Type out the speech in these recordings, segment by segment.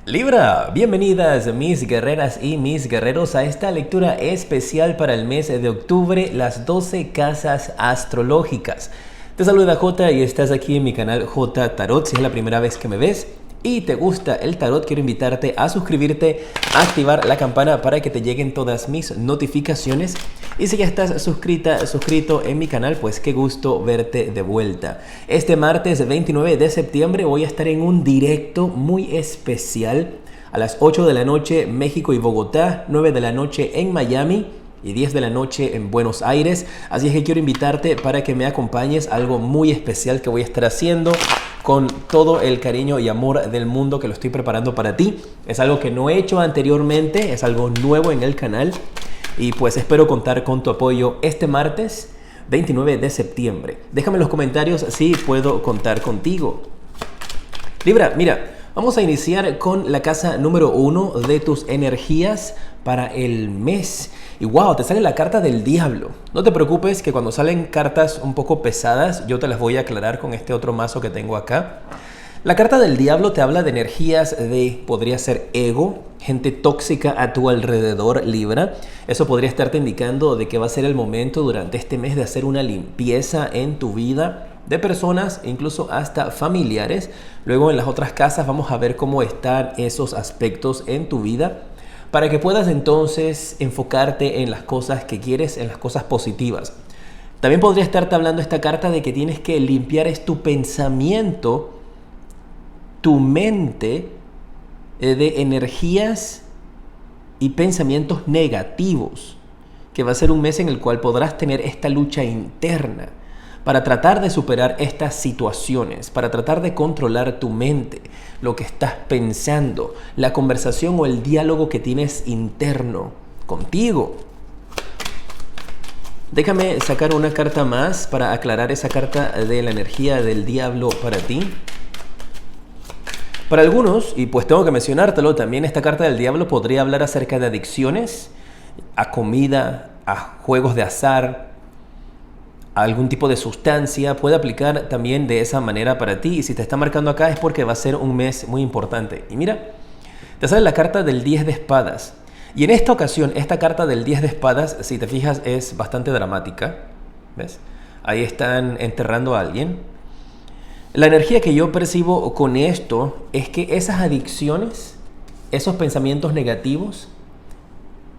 Libra, bienvenidas mis guerreras y mis guerreros a esta lectura especial para el mes de octubre, las 12 casas astrológicas. Te saluda J y estás aquí en mi canal J Tarot. Si es la primera vez que me ves y te gusta el tarot, quiero invitarte a suscribirte, a activar la campana para que te lleguen todas mis notificaciones. Y si ya estás suscrito en mi canal, pues qué gusto verte de vuelta. Este martes 29 de septiembre voy a estar en un directo muy especial a las 8 de la noche México y Bogotá, 9 de la noche en Miami y 10 de la noche en Buenos Aires. Así es que quiero invitarte para que me acompañes a algo muy especial que voy a estar haciendo con todo el cariño y amor del mundo, que lo estoy preparando para ti. Es algo que no he hecho anteriormente, es algo nuevo en el canal. Y pues espero contar con tu apoyo este martes 29 de septiembre. Déjame en los comentarios si puedo contar contigo. Libra, mira, vamos a iniciar con la casa número 1 de tus energías para el mes. Y wow, te sale la carta del diablo. No te preocupes que cuando salen cartas un poco pesadas, yo te las voy a aclarar con este otro mazo que tengo acá. La carta del diablo te habla de energías de, podría ser ego, gente tóxica a tu alrededor, Libra. Eso podría estarte indicando de que va a ser el momento durante este mes de hacer una limpieza en tu vida de personas, incluso hasta familiares. Luego en las otras casas vamos a ver cómo están esos aspectos en tu vida para que puedas entonces enfocarte en las cosas que quieres, en las cosas positivas. También podría estarte hablando esta carta de que tienes que limpiar tu pensamiento, tu mente de energías y pensamientos negativos, que va a ser un mes en el cual podrás tener esta lucha interna para tratar de superar estas situaciones, para tratar de controlar tu mente, lo que estás pensando, la conversación o el diálogo que tienes interno contigo. Déjame sacar una carta más para aclarar esa carta de la energía del diablo para ti. Para algunos, y pues tengo que mencionártelo, también esta carta del diablo podría hablar acerca de adicciones, a comida, a juegos de azar, a algún tipo de sustancia. Puede aplicar también de esa manera para ti. Y si te está marcando acá es porque va a ser un mes muy importante. Y mira, te sale la carta del 10 de espadas. Y en esta ocasión, esta carta del 10 de espadas, si te fijas, es bastante dramática. ¿Ves? Ahí están enterrando a alguien. La energía que yo percibo con esto es que esas adicciones, esos pensamientos negativos,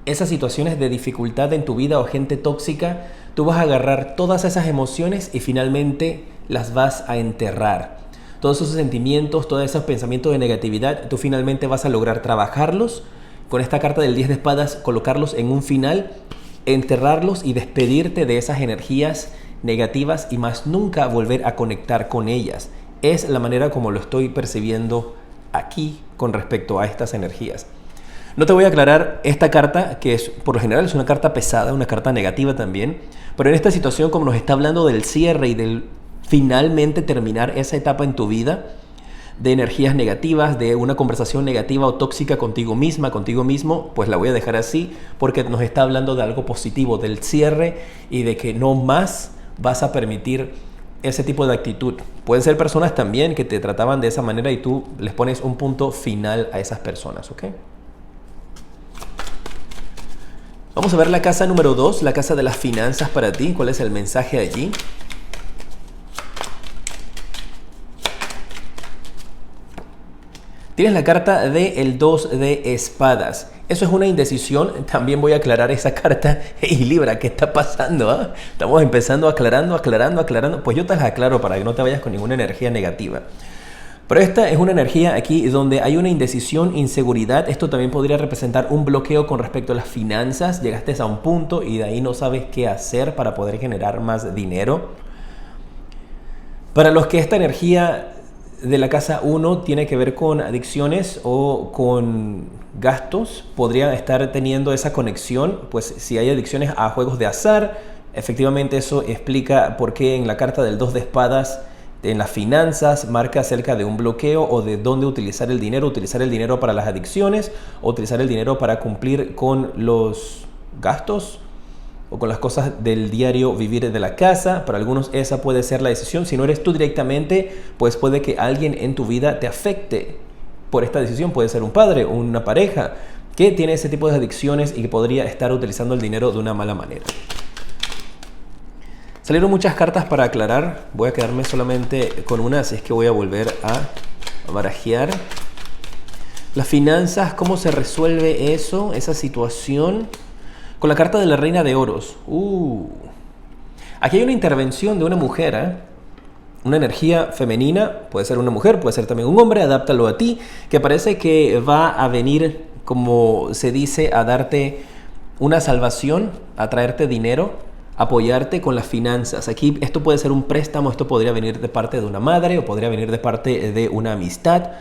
esas situaciones de dificultad en tu vida o gente tóxica, tú vas a agarrar todas esas emociones y finalmente las vas a enterrar. Todos esos sentimientos, todos esos pensamientos de negatividad, tú finalmente vas a lograr trabajarlos. Con esta carta del 10 de espadas, colocarlos en un final, enterrarlos y despedirte de esas energías negativas y más nunca volver a conectar con ellas. Es la manera como lo estoy percibiendo aquí con respecto a estas energías. No te voy a aclarar esta carta, que es, por lo general es una carta pesada, una carta negativa también, pero en esta situación, como nos está hablando del cierre y del finalmente terminar esa etapa en tu vida, de energías negativas, de una conversación negativa o tóxica contigo misma, contigo mismo, pues la voy a dejar así porque nos está hablando de algo positivo, del cierre y de que no más vas a permitir ese tipo de actitud. Pueden ser personas también que te trataban de esa manera y tú les pones un punto final a esas personas, ¿ok? Vamos a ver la casa número 2, la casa de las finanzas para ti. ¿Cuál es el mensaje allí? Tienes la carta del 2 de espadas. Eso es una indecisión. También voy a aclarar esa carta. Hey Libra, ¿qué está pasando? ¿Ah? Estamos empezando aclarando. Pues yo te las aclaro para que no te vayas con ninguna energía negativa. Pero esta es una energía aquí donde hay una indecisión, inseguridad. Esto también podría representar un bloqueo con respecto a las finanzas. Llegaste a un punto y de ahí no sabes qué hacer para poder generar más dinero. Para los que esta energía de la casa 1 tiene que ver con adicciones o con gastos, podría estar teniendo esa conexión. Pues si hay adicciones a juegos de azar, efectivamente eso explica por qué en la carta del 2 de espadas en las finanzas marca acerca de un bloqueo o de dónde utilizar el dinero para las adicciones o utilizar el dinero para cumplir con los gastos o con las cosas del diario vivir de la casa. Para algunos esa puede ser la decisión. Si no eres tú directamente, pues puede que alguien en tu vida te afecte por esta decisión. Puede ser un padre o una pareja que tiene ese tipo de adicciones y que podría estar utilizando el dinero de una mala manera. Salieron muchas cartas para aclarar. Voy a quedarme solamente con una, así es que voy a volver a barajear. Las finanzas, ¿cómo se resuelve eso, esa situación? Con la carta de la Reina de Oros. Aquí hay una intervención de una mujer, ¿eh? Una energía femenina, puede ser una mujer, puede ser también un hombre, adáptalo a ti, que parece que va a venir, como se dice, a darte una salvación, a traerte dinero, apoyarte con las finanzas. Aquí esto puede ser un préstamo, esto podría venir de parte de una madre o podría venir de parte de una amistad.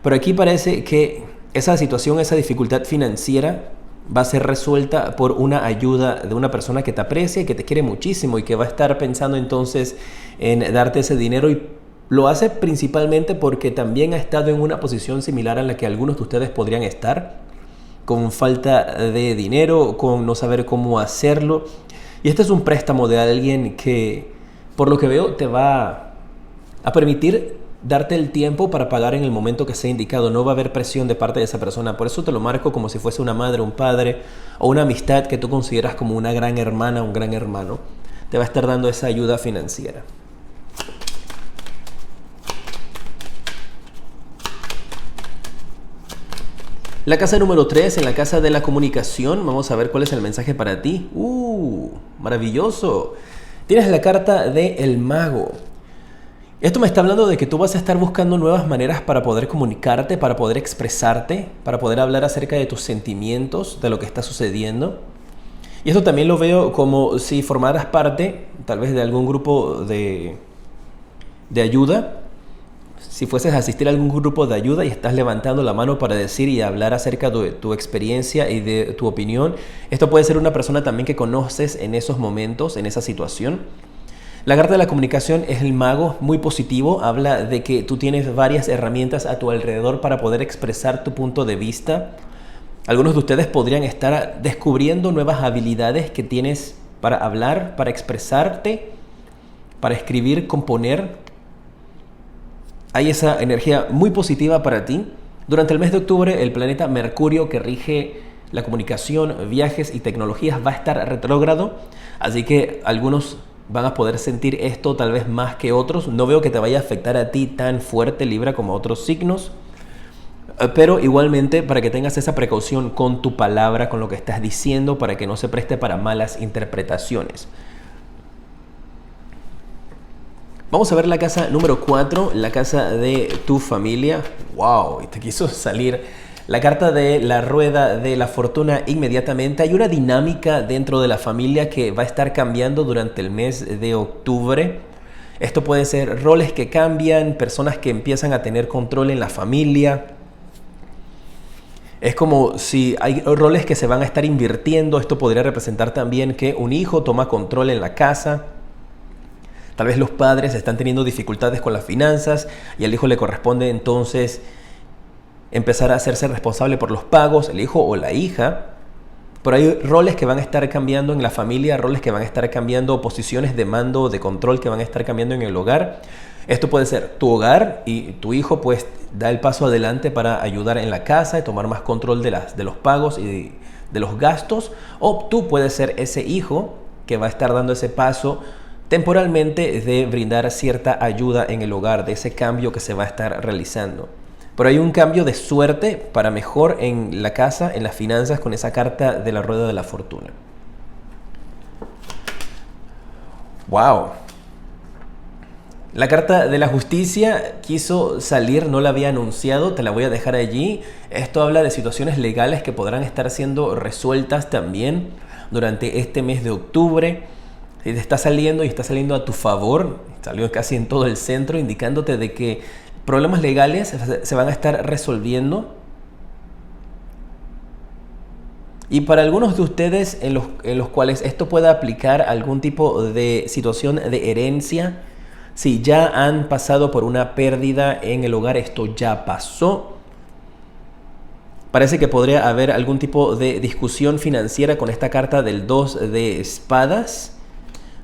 Pero aquí parece que esa situación, esa dificultad financiera va a ser resuelta por una ayuda de una persona que te aprecia y que te quiere muchísimo y que va a estar pensando entonces en darte ese dinero, y lo hace principalmente porque también ha estado en una posición similar a la que algunos de ustedes podrían estar, con falta de dinero, con no saber cómo hacerlo. Y este es un préstamo de alguien que, por lo que veo, te va a permitir darte el tiempo para pagar en el momento que sea indicado. No va a haber presión de parte de esa persona. Por eso te lo marco como si fuese una madre, un padre o una amistad que tú consideras como una gran hermana, un gran hermano. Te va a estar dando esa ayuda financiera. La casa número 3, en la casa de la comunicación. Vamos a ver cuál es el mensaje para ti. Maravilloso. Tienes la carta del mago. Esto me está hablando de que tú vas a estar buscando nuevas maneras para poder comunicarte, para poder expresarte, para poder hablar acerca de tus sentimientos, de lo que está sucediendo. Y esto también lo veo como si formaras parte, tal vez, de algún grupo de ayuda. Si fueses a asistir a algún grupo de ayuda y estás levantando la mano para decir y hablar acerca de tu experiencia y de tu opinión, esto puede ser una persona también que conoces en esos momentos, en esa situación. La carta de la comunicación es el mago, muy positivo. Habla de que tú tienes varias herramientas a tu alrededor para poder expresar tu punto de vista. Algunos de ustedes podrían estar descubriendo nuevas habilidades que tienes para hablar, para expresarte, para escribir, componer. Hay esa energía muy positiva para ti. Durante el mes de octubre, el planeta Mercurio, que rige la comunicación, viajes y tecnologías, va a estar retrógrado. Así que algunos van a poder sentir esto tal vez más que otros. No veo que te vaya a afectar a ti tan fuerte, Libra, como a otros signos. Pero igualmente, para que tengas esa precaución con tu palabra, con lo que estás diciendo, para que no se preste para malas interpretaciones. Vamos a ver la casa número 4, la casa de tu familia. ¡Wow! Y te quiso salir la carta de la rueda de la fortuna inmediatamente. Hay una dinámica dentro de la familia que va a estar cambiando durante el mes de octubre. Esto puede ser roles que cambian, personas que empiezan a tener control en la familia. Es como si hay roles que se van a estar invirtiendo. Esto podría representar también que un hijo toma control en la casa. Tal vez los padres están teniendo dificultades con las finanzas y al hijo le corresponde entonces empezar a hacerse responsable por los pagos, el hijo o la hija. Pero hay roles que van a estar cambiando en la familia, roles que van a estar cambiando, posiciones de mando, de control que van a estar cambiando en el hogar. Esto puede ser tu hogar y tu hijo pues da el paso adelante para ayudar en la casa y tomar más control de los pagos y de los gastos. O tú puedes ser ese hijo que va a estar dando ese paso temporalmente de brindar cierta ayuda en el hogar, de ese cambio que se va a estar realizando. Pero hay un cambio de suerte para mejor en la casa, en las finanzas, con esa carta de la rueda de la fortuna. ¡Wow! La carta de la justicia quiso salir, no la había anunciado, te la voy a dejar allí. Esto habla de situaciones legales que podrán estar siendo resueltas también durante este mes de octubre. Si te está saliendo y está saliendo a tu favor, salió casi en todo el centro, indicándote de que problemas legales se van a estar resolviendo. Y para algunos de ustedes en los cuales esto pueda aplicar algún tipo de situación de herencia, si ya han pasado por una pérdida en el hogar, esto ya pasó. Parece que podría haber algún tipo de discusión financiera con esta carta del 2 de espadas.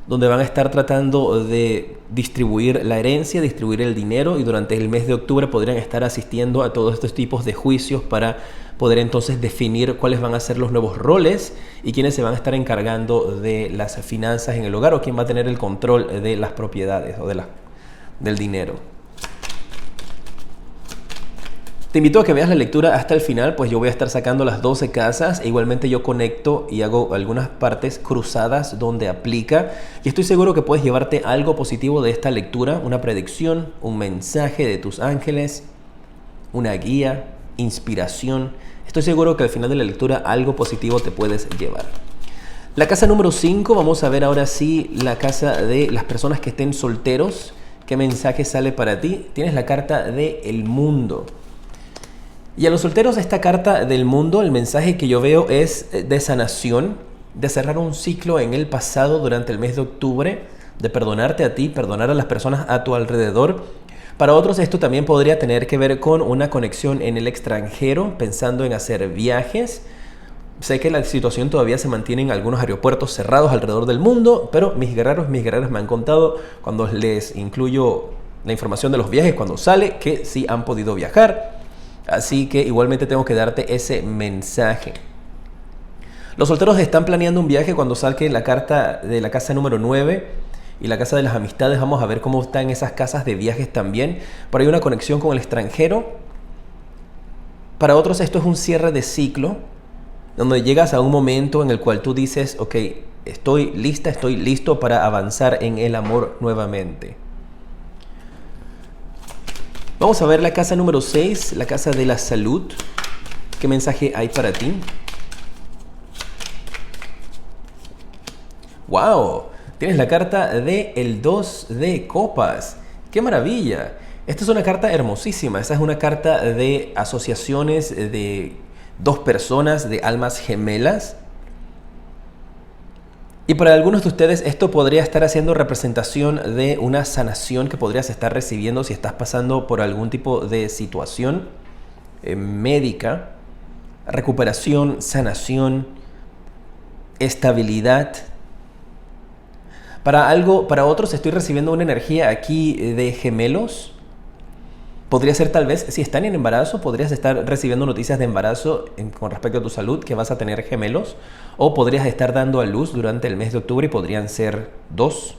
donde van a estar tratando de distribuir la herencia, distribuir el dinero, y durante el mes de octubre podrían estar asistiendo a todos estos tipos de juicios para poder entonces definir cuáles van a ser los nuevos roles y quiénes se van a estar encargando de las finanzas en el hogar, o quién va a tener el control de las propiedades o del dinero. Te invito a que veas la lectura hasta el final, pues yo voy a estar sacando las 12 casas e igualmente yo conecto y hago algunas partes cruzadas donde aplica, y estoy seguro que puedes llevarte algo positivo de esta lectura, una predicción, un mensaje de tus ángeles, una guía, inspiración. Estoy seguro que al final de la lectura algo positivo te puedes llevar. La casa número 5, vamos a ver ahora sí la casa de las personas que estén solteros. ¿Qué mensaje sale para ti? Tienes la carta de El Mundo. Y a los solteros, esta carta del mundo, el mensaje que yo veo es de sanación, de cerrar un ciclo en el pasado durante el mes de octubre, de perdonarte a ti, perdonar a las personas a tu alrededor. Para otros esto también podría tener que ver con una conexión en el extranjero, pensando en hacer viajes. Sé que la situación todavía se mantiene en algunos aeropuertos cerrados alrededor del mundo, pero mis guerreros me han contado, cuando les incluyo la información de los viajes cuando sale, que sí han podido viajar. Así que igualmente tengo que darte ese mensaje. Los solteros están planeando un viaje cuando salga la carta de la casa número 9 y la casa de las amistades. Vamos a ver cómo están esas casas de viajes también. Pero hay una conexión con el extranjero. Para otros esto es un cierre de ciclo, donde llegas a un momento en el cual tú dices, ok, estoy listo para avanzar en el amor nuevamente. Vamos a ver la casa número 6, la casa de la salud. ¿Qué mensaje hay para ti? ¡Wow! Tienes la carta de el 2 de copas. ¡Qué maravilla! Esta es una carta hermosísima. Esta es una carta de asociaciones de dos personas, de almas gemelas. Y para algunos de ustedes esto podría estar haciendo representación de una sanación que podrías estar recibiendo si estás pasando por algún tipo de situación médica, recuperación, sanación, estabilidad. Para otros estoy recibiendo una energía aquí de gemelos. Podría ser tal vez, si están en embarazo, podrías estar recibiendo noticias de embarazo con respecto a tu salud, que vas a tener gemelos, o podrías estar dando a luz durante el mes de octubre y podrían ser 2.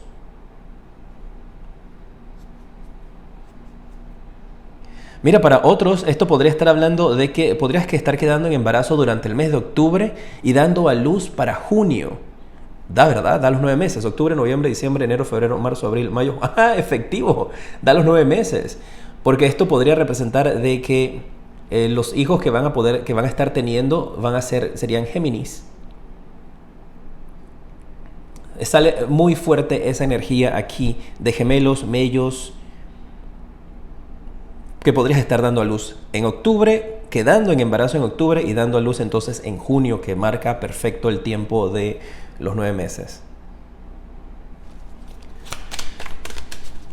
Mira, para otros esto podría estar hablando de que podrías estar quedando en embarazo durante el mes de octubre y dando a luz para junio. ¿Verdad? Da los 9 meses. Octubre, noviembre, diciembre, enero, febrero, marzo, abril, mayo. ¡Ah, efectivo! Da los 9 meses. Porque esto podría representar de que los hijos que van a estar teniendo serían Géminis. Sale muy fuerte esa energía aquí de gemelos, mellos, que podrías estar dando a luz en octubre, quedando en embarazo en octubre y dando a luz entonces en junio, que marca perfecto el tiempo de los 9 meses.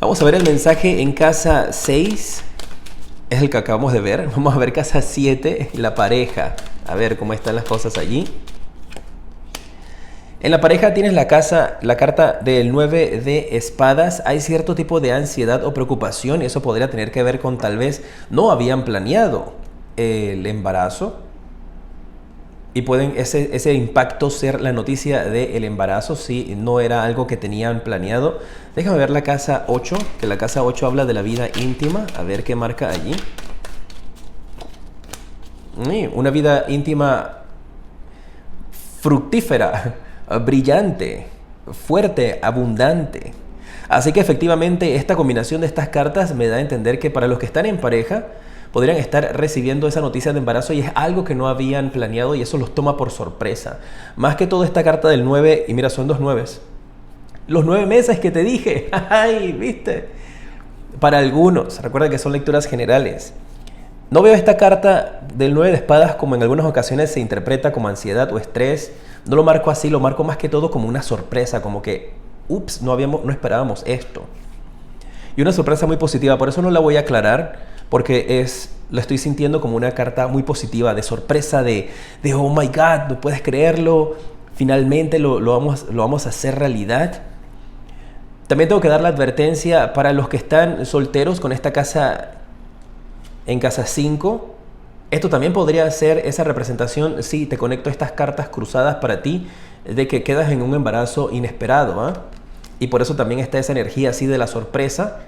Vamos a ver el mensaje en casa 6. Es el que acabamos de ver. Vamos a ver casa 7, la pareja. A ver cómo están las cosas allí. En la pareja tienes la carta del 9 de espadas. Hay cierto tipo de ansiedad o preocupación, y eso podría tener que ver con tal vez no habían planeado el embarazo. Y pueden ese impacto ser la noticia del embarazo si no era algo que tenían planeado. Déjame ver la casa 8, que la casa 8 habla de la vida íntima. A ver qué marca allí. Una vida íntima fructífera, brillante, fuerte, abundante. Así que efectivamente esta combinación de estas cartas me da a entender que para los que están en pareja podrían estar recibiendo esa noticia de embarazo y es algo que no habían planeado y eso los toma por sorpresa. Más que todo esta carta del 9, y mira, son 2 9s. Los 9 meses que te dije, ¡ay! ¿Viste? Para algunos, recuerda que son lecturas generales. No veo esta carta del 9 de espadas como en algunas ocasiones se interpreta como ansiedad o estrés. No lo marco así, lo marco más que todo como una sorpresa, como que, ups, no esperábamos esto. Y una sorpresa muy positiva, por eso no la voy a aclarar, porque la estoy sintiendo como una carta muy positiva, de sorpresa, de oh my God, no puedes creerlo, finalmente lo vamos a hacer realidad. También tengo que dar la advertencia para los que están solteros con esta casa en casa 5. Esto también podría ser esa representación, si te conecto estas cartas cruzadas para ti, de que quedas en un embarazo inesperado, ¿eh? Y por eso también está esa energía así de la sorpresa,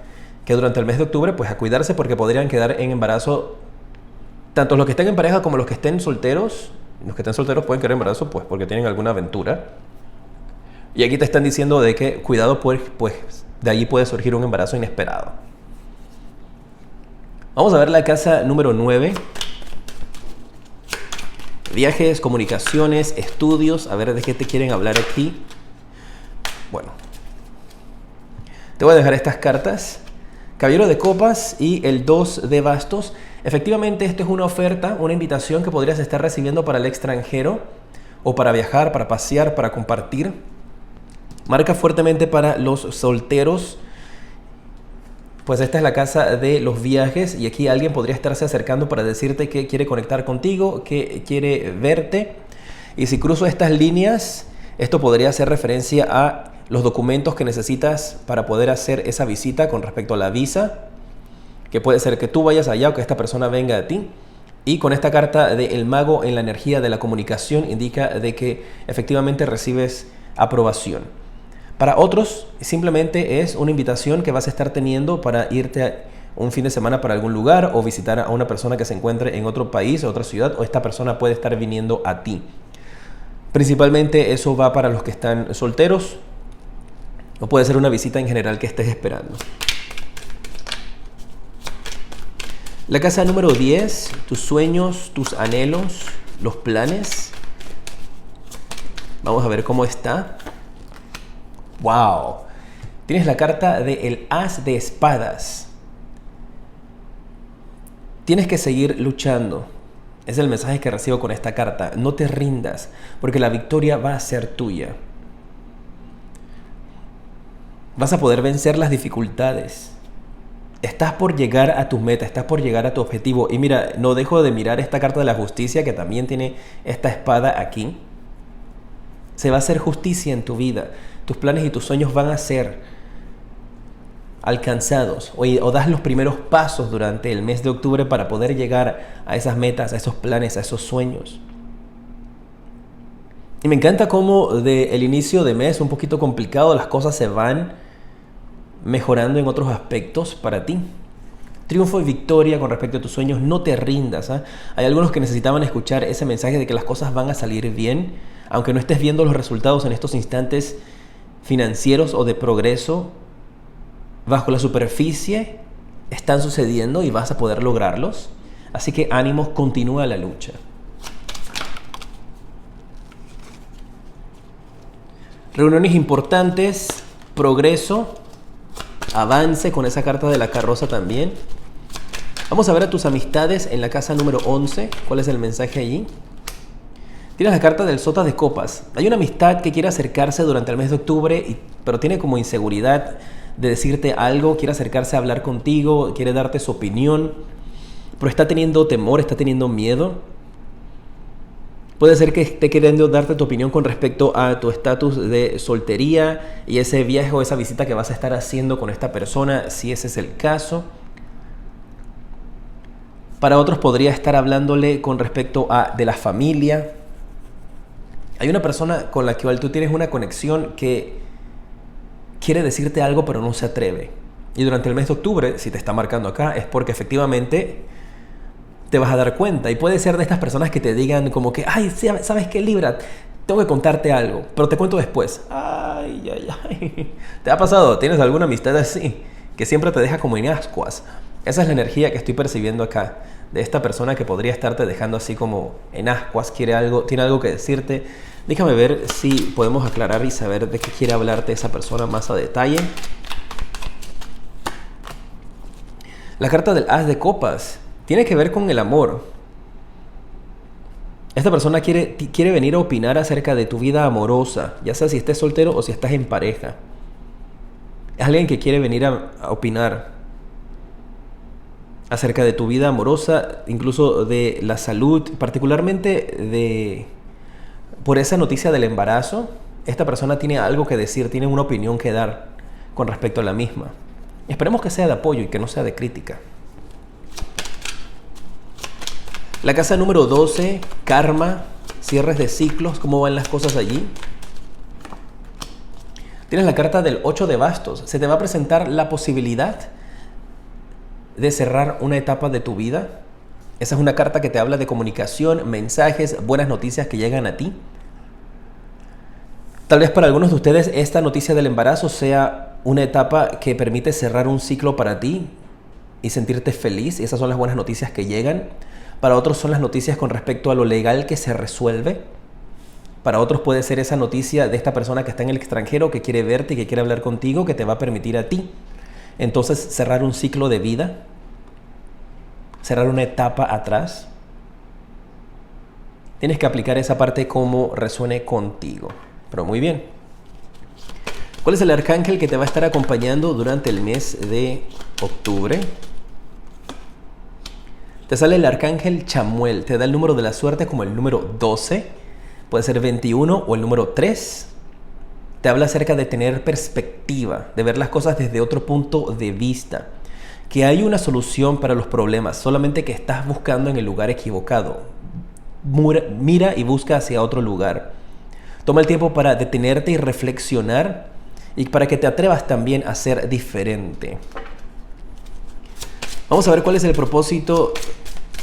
que durante el mes de octubre, pues a cuidarse porque podrían quedar en embarazo, tanto los que estén en pareja como los que estén solteros. Los que estén solteros pueden quedar en embarazo pues porque tienen alguna aventura. Y aquí te están diciendo de que cuidado, pues de ahí puede surgir un embarazo inesperado. Vamos a ver la casa número 9. Viajes, comunicaciones, estudios. A ver de qué te quieren hablar aquí. Bueno, te voy a dejar estas cartas. Caballero de copas y el 2 de bastos. Efectivamente, esto es una oferta, una invitación que podrías estar recibiendo para el extranjero o para viajar, para pasear, para compartir. Marca fuertemente para los solteros. Pues esta es la casa de los viajes y aquí alguien podría estarse acercando para decirte que quiere conectar contigo, que quiere verte. Y si cruzo estas líneas, esto podría hacer referencia a los documentos que necesitas para poder hacer esa visita con respecto a la visa, que puede ser que tú vayas allá o que esta persona venga a ti. Y con esta carta del mago en la energía de la comunicación indica de que efectivamente recibes aprobación. Para otros simplemente es una invitación que vas a estar teniendo para irte un fin de semana para algún lugar o visitar a una persona que se encuentre en otro país o otra ciudad, o esta persona puede estar viniendo a ti. Principalmente eso va para los que están solteros, o puede ser una visita en general que estés esperando. La casa número 10, tus sueños, tus anhelos, los planes. Vamos a ver cómo está. ¡Wow! Tienes la carta del As de Espadas. Tienes que seguir luchando. Es el mensaje que recibo con esta carta. No te rindas, porque la victoria va a ser tuya. Vas a poder vencer las dificultades. Estás por llegar a tus metas, estás por llegar a tu objetivo. Y mira, no dejo de mirar esta carta de la justicia que también tiene esta espada aquí. Se va a hacer justicia en tu vida. Tus planes y tus sueños van a ser alcanzados o das los primeros pasos durante el mes de octubre para poder llegar a esas metas, a esos planes, a esos sueños. Y me encanta cómo del inicio de mes un poquito complicado las cosas se van mejorando en otros aspectos para ti. Triunfo y victoria con respecto a tus sueños. No te rindas, ¿eh? Hay algunos que necesitaban escuchar ese mensaje de que las cosas van a salir bien, aunque no estés viendo los resultados en estos instantes financieros o de progreso. Bajo la superficie están sucediendo y vas a poder lograrlos. Así que ánimos, continúa la lucha. Reuniones importantes, progreso, avance con esa carta de la carroza también. Vamos a ver a tus amistades en la casa número 11. ¿Cuál es el mensaje allí? Tienes la carta del Sota de Copas. Hay una amistad que quiere acercarse durante el mes de octubre, pero tiene como inseguridad de decirte algo, quiere acercarse a hablar contigo, quiere darte su opinión, pero está teniendo temor, está teniendo miedo. Puede ser que esté queriendo darte tu opinión con respecto a tu estatus de soltería y ese viaje o esa visita que vas a estar haciendo con esta persona, si ese es el caso. Para otros podría estar hablándole con respecto a de la familia. Hay una persona con la que tú tienes una conexión que quiere decirte algo pero no se atreve. Y durante el mes de octubre, si te está marcando acá, es porque efectivamente te vas a dar cuenta. Y puede ser de estas personas que te digan como que, ay, ¿sabes qué, Libra? Tengo que contarte algo, pero te cuento después. Ay, ay, ay. ¿Te ha pasado? ¿Tienes alguna amistad así? Que siempre te deja como en ascuas. Esa es la energía que estoy percibiendo acá. De esta persona que podría estarte dejando así como en ascuas, tiene algo que decirte. Déjame ver si podemos aclarar y saber de qué quiere hablarte esa persona más a detalle. La carta del As de Copas tiene que ver con el amor. Esta persona quiere venir a opinar acerca de tu vida amorosa, ya sea si estés soltero o si estás en pareja. Es alguien que quiere venir a opinar acerca de tu vida amorosa, incluso de la salud, particularmente por esa noticia del embarazo. Esta persona tiene algo que decir, tiene una opinión que dar con respecto a la misma. Esperemos que sea de apoyo y que no sea de crítica. La casa número 12, karma, cierres de ciclos, ¿cómo van las cosas allí? Tienes la carta del 8 de bastos. Se te va a presentar la posibilidad de cerrar una etapa de tu vida. Esa es una carta que te habla de comunicación, mensajes, buenas noticias que llegan a ti. Tal vez para algunos de ustedes esta noticia del embarazo sea una etapa que permite cerrar un ciclo para ti y sentirte feliz. Esas son las buenas noticias que llegan. Para otros son las noticias con respecto a lo legal que se resuelve. Para otros puede ser esa noticia de esta persona que está en el extranjero, que quiere verte y que quiere hablar contigo, que te va a permitir a ti entonces cerrar un ciclo de vida, cerrar una etapa atrás. Tienes que aplicar esa parte como resuene contigo. Pero muy bien. ¿Cuál es el arcángel que te va a estar acompañando durante el mes de octubre? Te sale el arcángel Chamuel. Te da el número de la suerte como el número 12. Puede ser 21 o el número 3. Te habla acerca de tener perspectiva, de ver las cosas desde otro punto de vista. Que hay una solución para los problemas, solamente que estás buscando en el lugar equivocado. Mira y busca hacia otro lugar. Toma el tiempo para detenerte y reflexionar y para que te atrevas también a ser diferente. Vamos a ver cuál es el propósito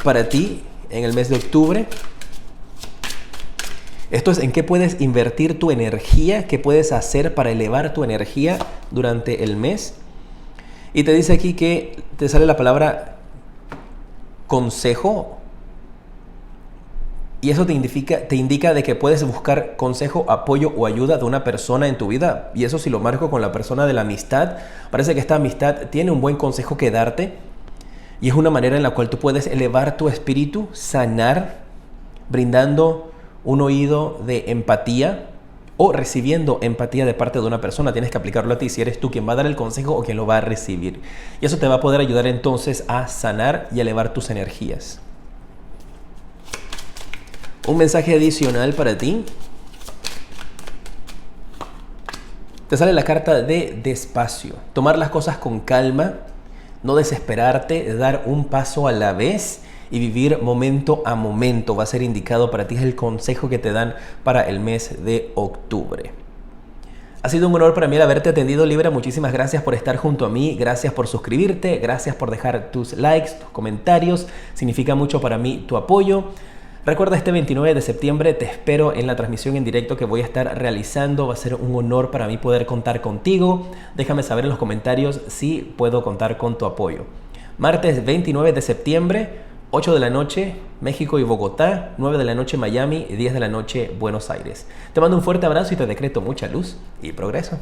para ti en el mes de octubre. Esto es en qué puedes invertir tu energía, qué puedes hacer para elevar tu energía durante el mes. Y te dice aquí que te sale la palabra consejo. Y eso te indica de que puedes buscar consejo, apoyo o ayuda de una persona en tu vida. Y eso si lo marco con la persona de la amistad, parece que esta amistad tiene un buen consejo que darte. Y es una manera en la cual tú puedes elevar tu espíritu, sanar, brindando un oído de empatía o recibiendo empatía de parte de una persona. Tienes que aplicarlo a ti si eres tú quien va a dar el consejo o quien lo va a recibir. Y eso te va a poder ayudar entonces a sanar y elevar tus energías. Un mensaje adicional para ti. Te sale la carta de despacio. Tomar las cosas con calma, no desesperarte, dar un paso a la vez y vivir momento a momento. Va a ser indicado para ti, es el consejo que te dan para el mes de octubre. Ha sido un honor para mí el haberte atendido, Libra. Muchísimas gracias por estar junto a mí, gracias por suscribirte, gracias por dejar tus likes, tus comentarios. Significa mucho para mí tu apoyo. Recuerda, este 29 de septiembre te espero en la transmisión en directo que voy a estar realizando. Va a ser un honor para mí poder contar contigo. Déjame saber en los comentarios si puedo contar con tu apoyo. Martes 29 de septiembre, 8 de la noche, México y Bogotá, 9 de la noche Miami y 10 de la noche Buenos Aires. Te mando un fuerte abrazo y te decreto mucha luz y progreso.